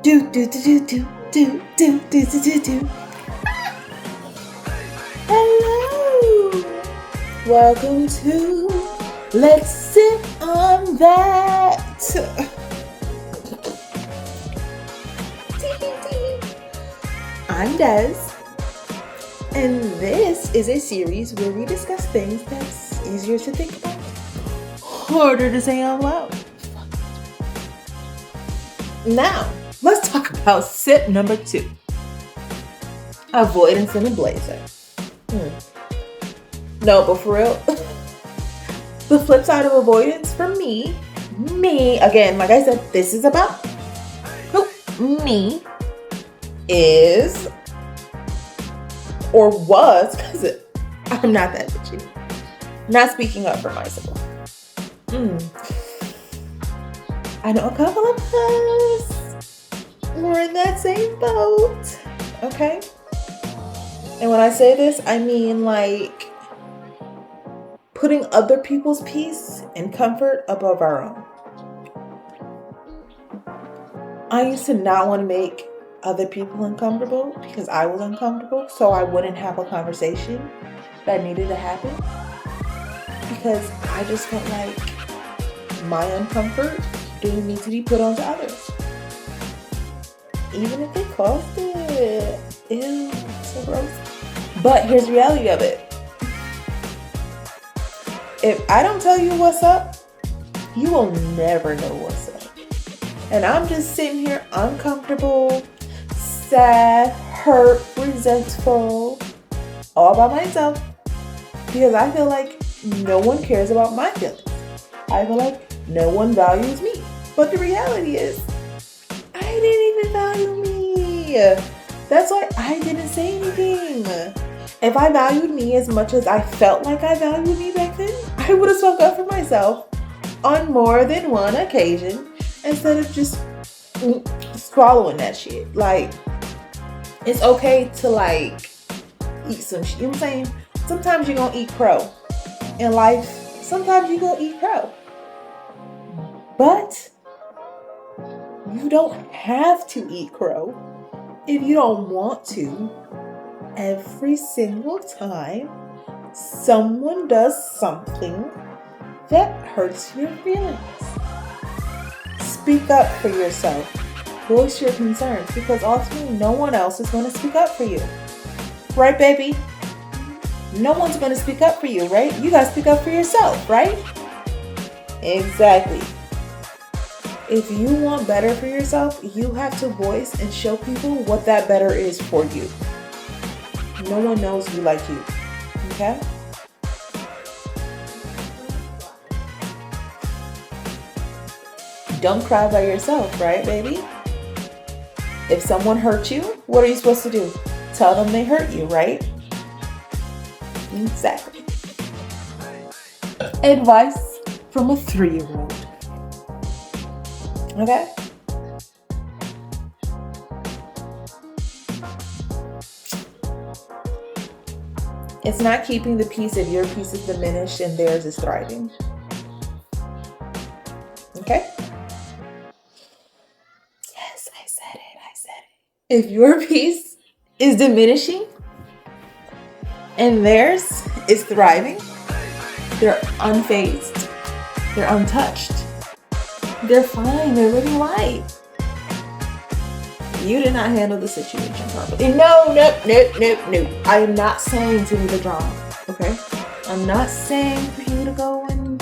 Do do do do do do do do do do. Hello, welcome to Let's Sit on That. I'm Des, and this is a series where we discuss things that's easier to think about, harder to say out loud. Now, let's talk about sip number 2. Avoidance in a blazer. No, but for real, the flip side of avoidance for me, again, like I said, this is about me, is, or was, because I'm not that bitchy, not speaking up for myself. I know a couple of us were in that same boat, okay? And when I say this, I mean like putting other people's peace and comfort above our own. I used to not want to make other people uncomfortable because I was uncomfortable, so I wouldn't have a conversation that needed to happen because I just felt like my uncomfort didn't need to be put onto others, even if it caused it. Ew, so gross. But here's the reality of it. If I don't tell you what's up, you will never know what's up. And I'm just sitting here uncomfortable, sad, hurt, resentful, all by myself because I feel like no one cares about my feelings. I feel like no one values me. But the reality is, I didn't even value me. That's why I didn't say anything. If I valued me as much as I felt like I valued me back then, I would have spoke up for myself on more than one occasion instead of just swallowing that shit. Like, it's okay to like eat some shit. You know what I'm saying? Sometimes you're gonna eat crow in life. Sometimes you're gonna eat crow. But you don't have to eat crow if you don't want to. Every single time someone does something that hurts your feelings, speak up for yourself. Voice your concerns because ultimately no one else is going to speak up for you. Right, baby? No one's going to speak up for you, right? You got to speak up for yourself, right? Exactly. If you want better for yourself, you have to voice and show people what that better is for you. No one knows you like you. Okay? Don't cry by yourself, right, baby? If someone hurt you, what are you supposed to do? Tell them they hurt you, right? Exactly. Advice from a 3-year-old. Okay? It's not keeping the peace if your peace is diminished and theirs is thriving. Okay? Yes, I said it. If your peace is diminishing and theirs is thriving, they're unfazed. They're untouched. They're fine. They're living life. You did not handle the situation properly. No. I am not saying to be the drama, okay? I'm not saying for you to go and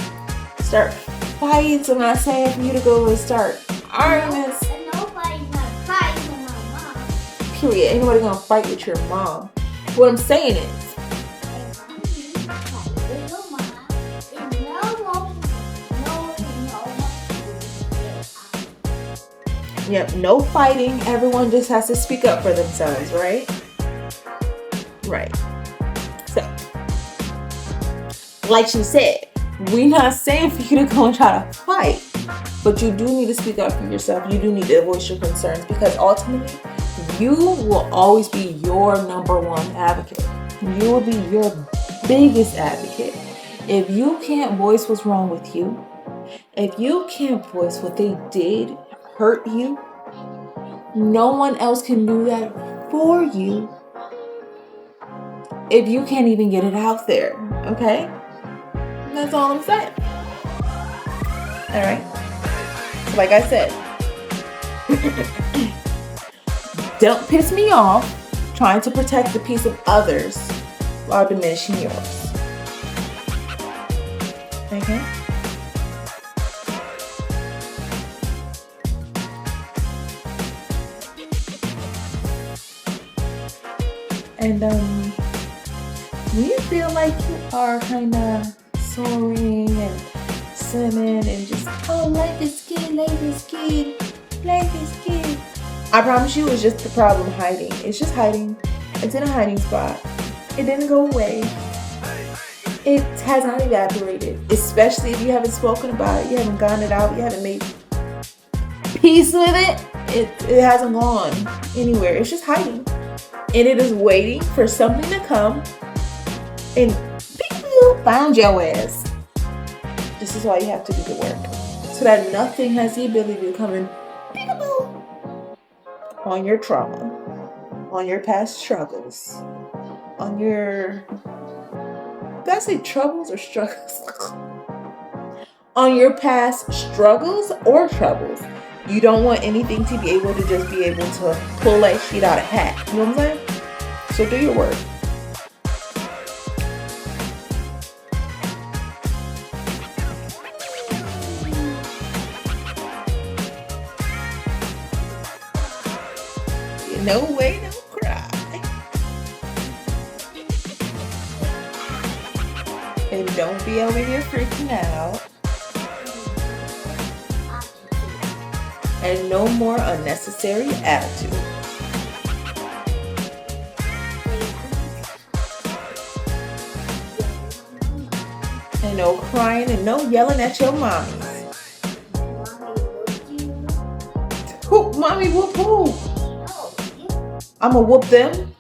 start fights. I'm not saying for you to go and start arguments. Nobody's gonna fight with my mom. Period. Ain't nobody gonna fight with your mom. What I'm saying is, yep, no fighting. Everyone just has to speak up for themselves, right? Right. So, like she said, we're not saying for you to go and try to fight, but you do need to speak up for yourself. You do need to voice your concerns because ultimately, you will always be your number one advocate. You will be your biggest advocate. If you can't voice what's wrong with you, if you can't voice what they did hurt you, No one else can do that for you if you can't even get it out there, okay? And that's all I'm saying. All right? So like I said, don't piss me off trying to protect the peace of others while diminishing yours. Okay? And when you feel like you are kind of soaring and swimming and just, oh, life is good, life is good, life is good. I promise you, it's just the problem hiding. It's just hiding. It's in a hiding spot. It didn't go away. It has not evaporated, especially if you haven't spoken about it, you haven't gotten it out, you haven't made peace with it. It hasn't gone anywhere. It's just hiding. And it is waiting for something to come and find your ass. This is why you have to do the work. So that nothing has the ability to come and on your trauma, on your past struggles, on your, did I say troubles or struggles? On your past struggles or troubles. You don't want anything to be able to just be able to pull that shit out of hat. You know what I'm saying? So do your work. No way, no cry. And don't be over here freaking out. And no more unnecessary attitude. And no crying and no yelling at your mommies. Who? Mommy whoop who? I'ma whoop them?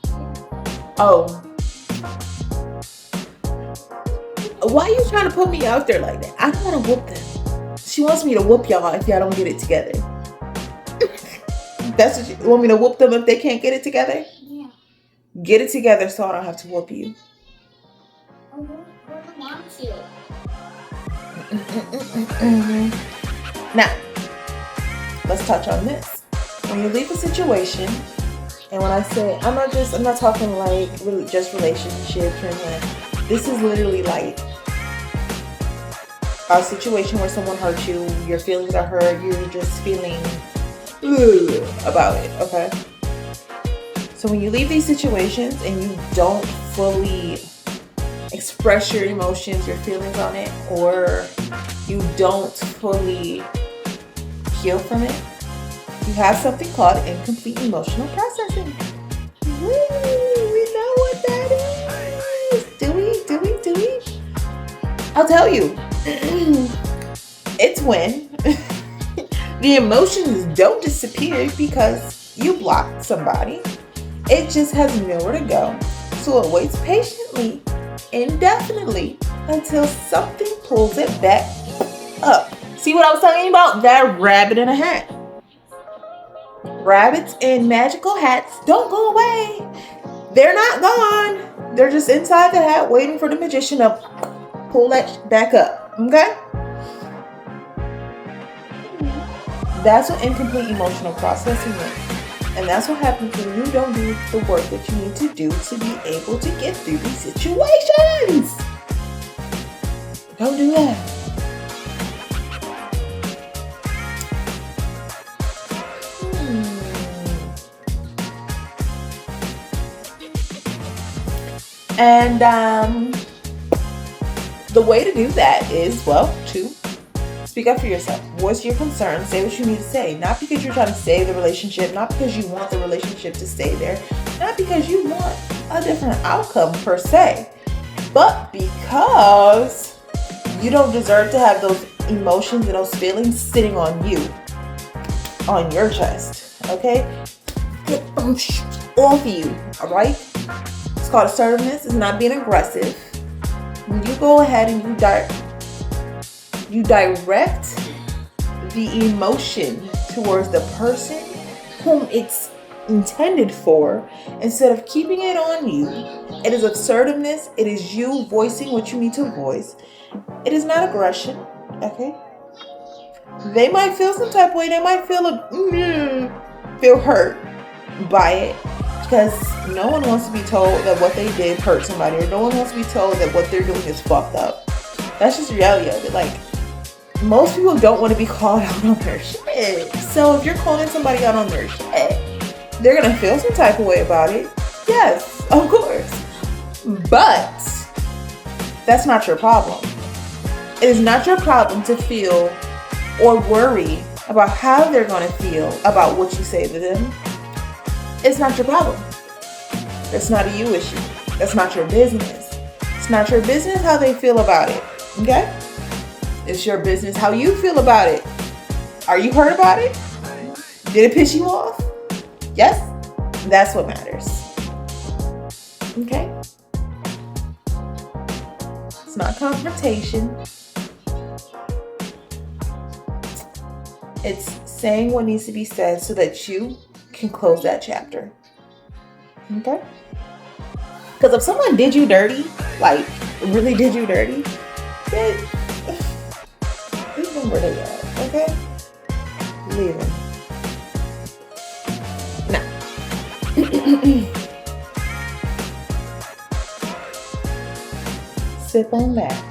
Oh. Why are you trying to put me out there like that? I don't want to whoop them. She wants me to whoop y'all if y'all don't get it together. That's what you want me to whoop them if they can't get it together? Yeah. Get it together so I don't have to whoop you. I don't want to. Now, let's touch on this. When you leave a situation, and when I say, I'm not talking like really just relationships or anything. This is literally like a situation where someone hurt you, your feelings are hurt, you're just feeling about it, okay? So when you leave these situations and you don't fully express your emotions, your feelings on it, or you don't fully heal from it, you have something called incomplete emotional processing. Woo, we know what that is. Do we? I'll tell you. It's when the emotions don't disappear because you blocked somebody. It just has nowhere to go. So it waits patiently, indefinitely, until something pulls it back up. See what I was talking about? That rabbit in a hat. Rabbits in magical hats don't go away. They're not gone. They're just inside the hat waiting for the magician to pull that back up. Okay? That's what incomplete emotional processing is. And that's what happens when you don't do the work that you need to do to be able to get through these situations. Don't do that. And the way to do that is, well, to speak up for yourself. What's your concern? Say what you need to say. Not because you're trying to save the relationship, not because you want the relationship to stay there, not because you want a different outcome per se, but because you don't deserve to have those emotions and those feelings sitting on you, on your chest. Okay? Get off of you. All right? It's called assertiveness. It's not being aggressive. When you go ahead and you direct the emotion towards the person whom it's intended for, instead of keeping it on you. It is assertiveness. It is you voicing what you need to voice. It is not aggression. Okay? They might feel some type of way. They might feel hurt by it, because no one wants to be told that what they did hurt somebody, or no one wants to be told that what they're doing is fucked up. That's just the reality of it. Like, most people don't want to be called out on their shit. So if you're calling somebody out on their shit, they're gonna feel some type of way about it. Yes, of course. But that's not your problem. It is not your problem to feel or worry about how they're gonna feel about what you say to them. It's not your problem. That's not a you issue. That's not your business. It's not your business how they feel about it. Okay? It's your business how you feel about it. Are you hurt about it? Did it piss you off? Yes? That's what matters. Okay? It's not confrontation. It's saying what needs to be said so that you can close that chapter. Okay? Because if someone did you dirty, like really did you dirty, then leave them where they are. Okay? Leave them. Now, sip on that.